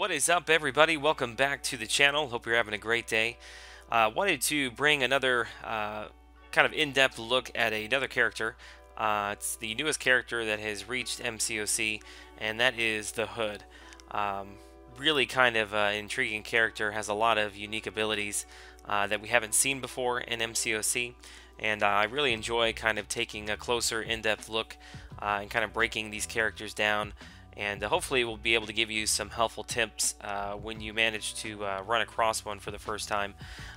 What is up, everybody? Welcome back to the channel. Hope you're having a great day. Wanted to bring another kind of in-depth look at another character. It's the newest character that has reached MCOC, and that is the Hood. Really kind of intriguing character, has a lot of unique abilities that we haven't seen before in MCOC, and I really enjoy kind of taking a closer, in-depth look and kind of breaking these characters down. And hopefully we'll be able to give you some helpful tips when you manage to run across one for the first time.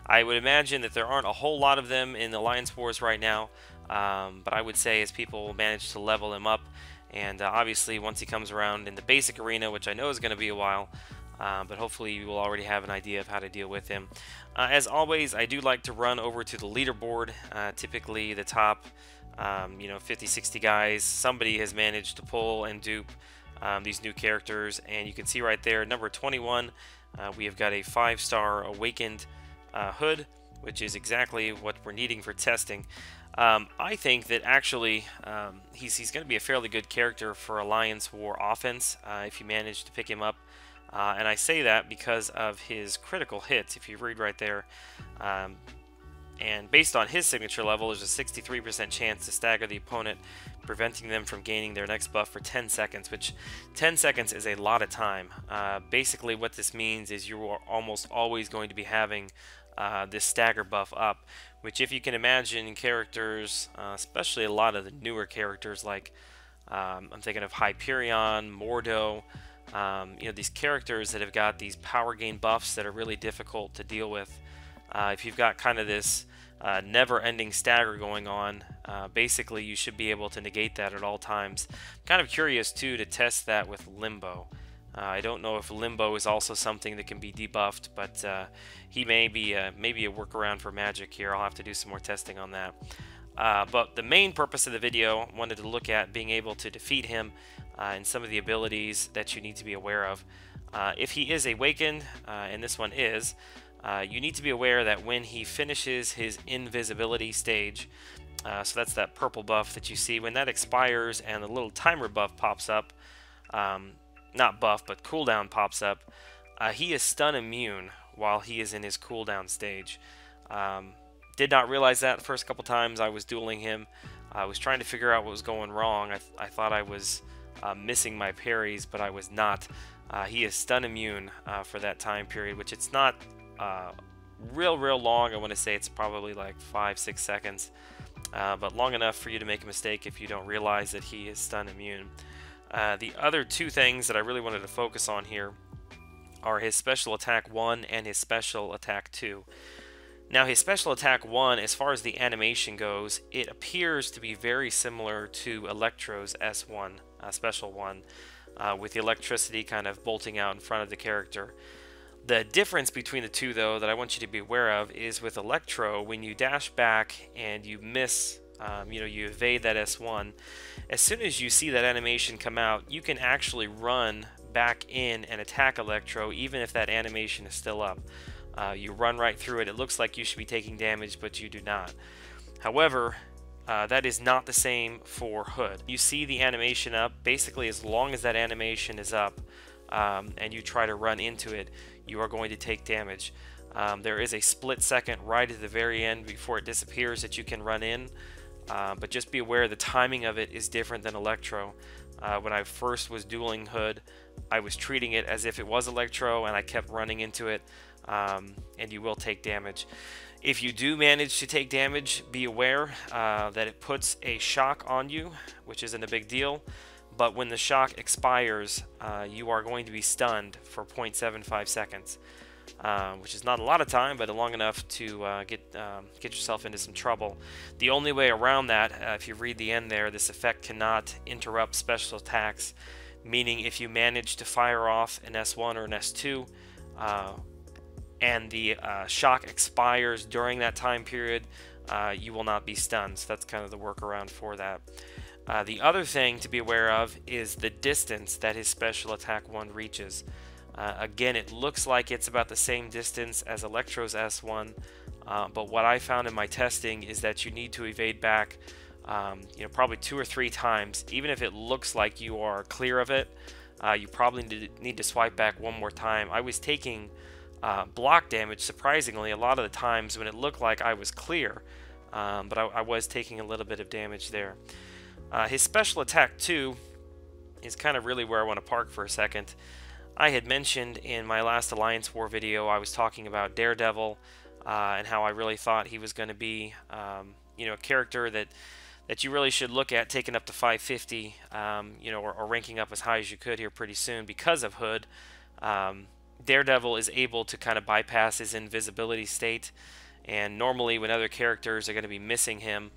I would imagine that there aren't a whole lot of them in Alliance Wars right now, but I would say as people manage to level him up, and obviously once he comes around in the basic arena, which I know is going to be a while, but hopefully you will already have an idea of how to deal with him. As always, I do like to run over to the leaderboard. Typically the top 50-60 guys, somebody has managed to pull and dupe these new characters, and you can see right there, number 21, we have got a 5-star awakened Hood, which is exactly what we're needing for testing. I think that actually he's going to be a fairly good character for Alliance War offense if you manage to pick him up, and I say that because of his critical hits. If you read right there, and based on his signature level, there's a 63% chance to stagger the opponent, preventing them from gaining their next buff for 10 seconds, which 10 seconds is a lot of time. Basically what this means is you are almost always going to be having this stagger buff up, which, if you can imagine characters, especially a lot of the newer characters like I'm thinking of Hyperion, Mordo, these characters that have got these power gain buffs that are really difficult to deal with. If you've got kind of this never-ending stagger going on, basically you should be able to negate that at all times. I'm kind of curious too to test that with Limbo. I don't know if Limbo is also something that can be debuffed, but he may be maybe a workaround for Magic here. I'll have to do some more testing on that. But the main purpose of the video, I wanted to look at being able to defeat him and some of the abilities that you need to be aware of. If he is awakened, and this one is, you need to be aware that when he finishes his Invisibility stage, so that's that purple buff that you see, when that expires and the little timer buff pops up, not buff, but cooldown pops up, he is stun immune while he is in his cooldown stage. Did not realize that the first couple times I was dueling him. I was trying to figure out what was going wrong. I thought I was missing my parries, but I was not. He is stun immune for that time period, which it's not real long. I want to say it's probably like 5-6 seconds, but long enough for you to make a mistake if you don't realize that he is stun immune. The other two things that I really wanted to focus on here are his special attack 1 and his special attack 2. Now his special attack 1, as far as the animation goes, it appears to be very similar to Electro's S1, special 1, with the electricity kind of bolting out in front of the character. The difference between the two, though, that I want you to be aware of is with Electro, when you dash back and you miss, you evade that S1, as soon as you see that animation come out, you can actually run back in and attack Electro even if that animation is still up. You run right through it. It looks like you should be taking damage, but you do not. However, that is not the same for Hood. You see the animation up, basically as long as that animation is up, and you try to run into it, you are going to take damage. There is a split second right at the very end before it disappears that you can run in, but just be aware the timing of it is different than Electro. When I first was dueling Hood, I was treating it as if it was Electro, and I kept running into it, and you will take damage. If you do manage to take damage, be aware that it puts a shock on you, which isn't a big deal. But when the shock expires, you are going to be stunned for 0.75 seconds, which is not a lot of time, but long enough to get yourself into some trouble. The only way around that, if you read the end there, this effect cannot interrupt special attacks, meaning if you manage to fire off an S1 or an S2, and the shock expires during that time period, you will not be stunned. So that's kind of the workaround for that. The other thing to be aware of is the distance that his special attack 1 reaches. Again, it looks like it's about the same distance as Electro's S1, but what I found in my testing is that you need to evade back probably 2 or 3 times. Even if it looks like you are clear of it, you probably need to swipe back one more time. I was taking block damage, surprisingly, a lot of the times when it looked like I was clear, but I was taking a little bit of damage there. His special attack 2 is kind of really where I want to park for a second. I had mentioned in my last Alliance War video, I was talking about Daredevil and how I really thought he was going to be, a character that you really should look at taking up to 550, or ranking up as high as you could here pretty soon because of Hood. Daredevil is able to kind of bypass his invisibility state, and normally when other characters are going to be missing him,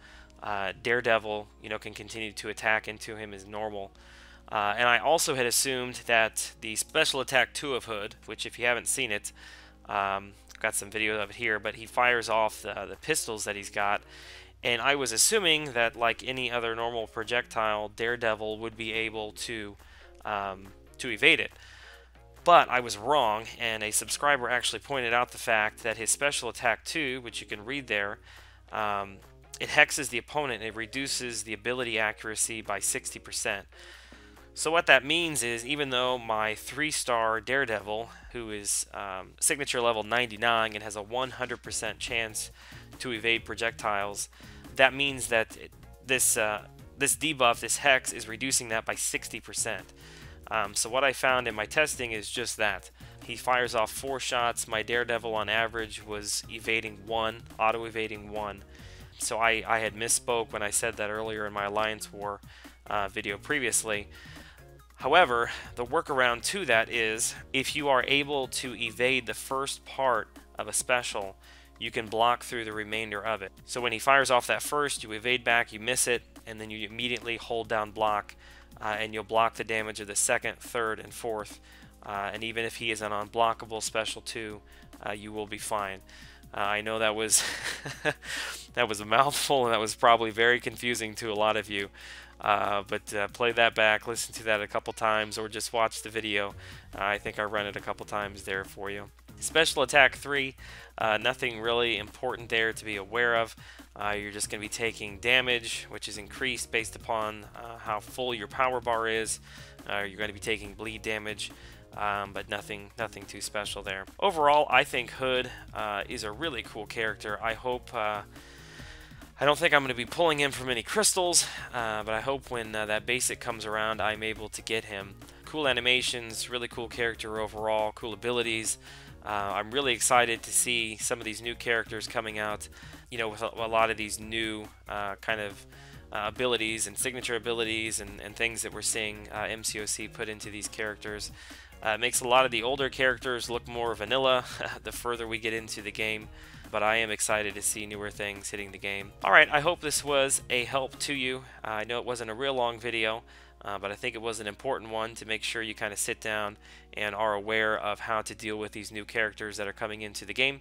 Daredevil, can continue to attack into him as normal. And I also had assumed that the special attack 2 of Hood, which if you haven't seen it, got some video of it here, but he fires off the pistols that he's got, and I was assuming that like any other normal projectile, Daredevil would be able to evade it. But I was wrong, and a subscriber actually pointed out the fact that his special attack 2, which you can read there, it hexes the opponent and it reduces the ability accuracy by 60%. So what that means is, even though my 3-star Daredevil, who is signature level 99 and has a 100% chance to evade projectiles, that means that this debuff, this hex, is reducing that by 60%. So what I found in my testing is just that. He fires off 4 shots. My Daredevil on average was evading 1, auto-evading 1. So I had misspoke when I said that earlier in my Alliance War video previously. However, the workaround to that is, if you are able to evade the first part of a special, you can block through the remainder of it. So when he fires off that first, you evade back, you miss it, and then you immediately hold down block, and you'll block the damage of the second, third, and fourth. And even if he is an unblockable special 2, you will be fine. I know that was that was a mouthful, and that was probably very confusing to a lot of you. But play that back, listen to that a couple times, or just watch the video. I think I run it a couple times there for you. Special attack 3, nothing really important there to be aware of. You're just going to be taking damage, which is increased based upon how full your power bar is. You're going to be taking bleed damage, but nothing too special there. Overall, I think Hood is a really cool character. I don't think I'm going to be pulling him from any crystals, but I hope when that basic comes around, I'm able to get him. Cool animations, really cool character overall, cool abilities. I'm really excited to see some of these new characters coming out, with a lot of these new kind of abilities and signature abilities and things that we're seeing MCOC put into these characters. It makes a lot of the older characters look more vanilla the further we get into the game, but I am excited to see newer things hitting the game. Alright, I hope this was a help to you. I know it wasn't a real long video, but I think it was an important one to make sure you kind of sit down and are aware of how to deal with these new characters that are coming into the game.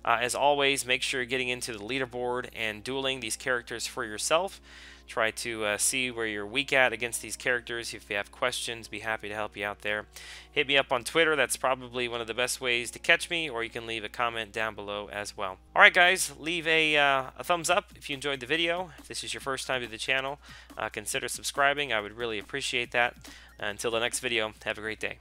As always, make sure you're getting into the leaderboard and dueling these characters for yourself. Try to see where you're weak at against these characters. If you have questions, be happy to help you out there. Hit me up on Twitter. That's probably one of the best ways to catch me, or you can leave a comment down below as well. Alright guys, leave a thumbs up if you enjoyed the video. If this is your first time to the channel, consider subscribing. I would really appreciate that. Until the next video, have a great day.